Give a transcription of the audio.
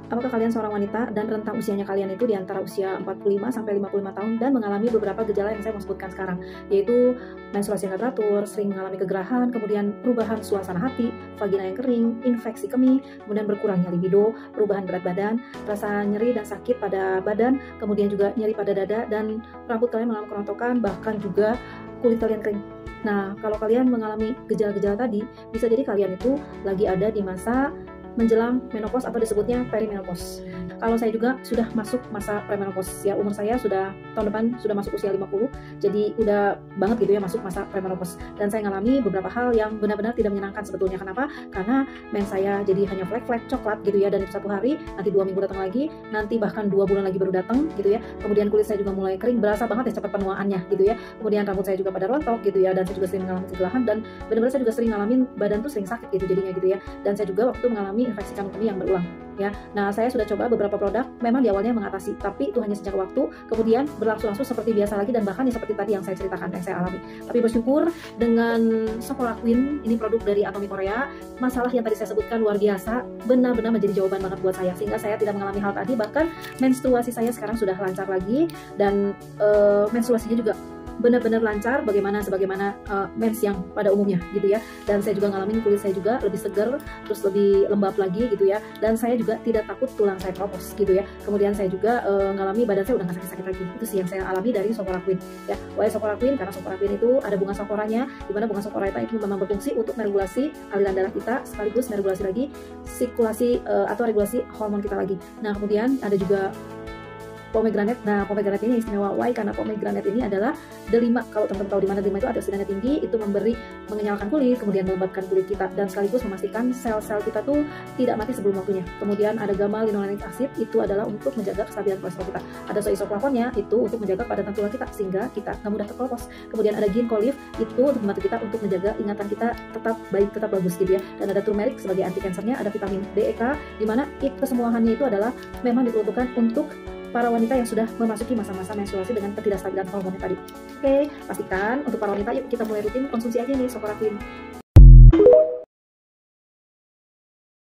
Apakah kalian seorang wanita dan rentang usianya kalian itu di antara usia 45 sampai 55 tahun dan mengalami beberapa gejala yang saya mau sebutkan sekarang, yaitu menstruasi yang nggak teratur, sering mengalami kegerahan, kemudian perubahan suasana hati, vagina yang kering, infeksi kemih, kemudian berkurangnya libido, perubahan berat badan, rasa nyeri dan sakit pada badan, kemudian juga nyeri pada dada, dan rambut kalian mengalami kerontokan, bahkan juga kulit kalian kering. Nah, kalau kalian mengalami gejala-gejala tadi, bisa jadi kalian itu lagi ada di masa menjelang menopause atau disebutnya perimenopause. Kalau saya juga sudah masuk masa premenopause, ya umur saya sudah tahun depan sudah masuk usia 50, jadi udah banget gitu ya masuk masa premenopause. Dan saya ngalami beberapa hal yang benar-benar tidak menyenangkan sebetulnya. Kenapa? Karena mens saya jadi hanya flek-flek coklat gitu ya, dan itu 1 hari, nanti 2 minggu datang lagi, nanti bahkan 2 bulan lagi baru datang gitu ya. Kemudian kulit saya juga mulai kering, berasa banget ya cepat penuaannya gitu ya. Kemudian rambut saya juga pada rontok gitu ya, dan saya juga sering mengalami kegelahan, dan benar-benar saya juga sering ngalamin badan tuh sering sakit gitu jadinya gitu ya. Dan saya juga waktu itu mengalami infeksi kandung kemih yang berulang ya. Nah, saya sudah coba beberapa produk, memang di awalnya mengatasi, tapi itu hanya sejak waktu, kemudian berlangsung-langsung seperti biasa lagi, dan bahkan ya seperti tadi yang saya ceritakan, yang saya alami. Tapi bersyukur dengan Sokoraquin, ini produk dari Atomy Korea, masalah yang tadi saya sebutkan luar biasa, benar-benar menjadi jawaban banget buat saya, sehingga saya tidak mengalami hal tadi. Bahkan menstruasi saya sekarang sudah lancar lagi, dan menstruasinya juga benar-benar lancar sebagaimana mens yang pada umumnya gitu ya. Dan saya juga ngalamin kulit saya juga lebih segar, terus lebih lembab lagi gitu ya, dan saya juga tidak takut tulang saya keropos gitu ya. Kemudian saya juga ngalami badan saya udah nggak sakit-sakit lagi. Itu sih yang saya alami dari Sokoraquin ya. Why Sokoraquin? Karena Sokoraquin itu ada bunga sokoranya, di mana bunga sokora itu memang berfungsi untuk meregulasi aliran darah kita, sekaligus meregulasi lagi sirkulasi atau regulasi hormon kita lagi. Nah, kemudian ada juga pomegranate. Nah, pomegranate ini istimewa. Why? Karena pomegranate ini adalah delima. Kalau teman-teman tahu di mana delima itu antioksidannya tinggi, itu mengenyalkan kulit, kemudian melembabkan kulit kita, dan sekaligus memastikan sel-sel kita tuh tidak mati sebelum waktunya. Kemudian ada gamma linolenic acid, itu adalah untuk menjaga kestabilan kolesterol kita. Ada soy isoflavonnya, itu untuk menjaga kepadatan tulang kita sehingga kita nggak mudah terkeropos. Kemudian ada ginkgo leaf, itu untuk membantu kita untuk menjaga ingatan kita tetap baik, tetap bagus gitu ya. Dan ada turmeric sebagai anti kansernya, ada vitamin D, E, K, di mana kesemuaannya itu adalah memang diperuntukkan untuk para wanita yang sudah memasuki masa-masa menstruasi dengan ketidakstabilan hormonnya tadi. Oke, pastikan untuk para wanita, yuk kita mulai rutin konsumsi aja nih Sokoraquin.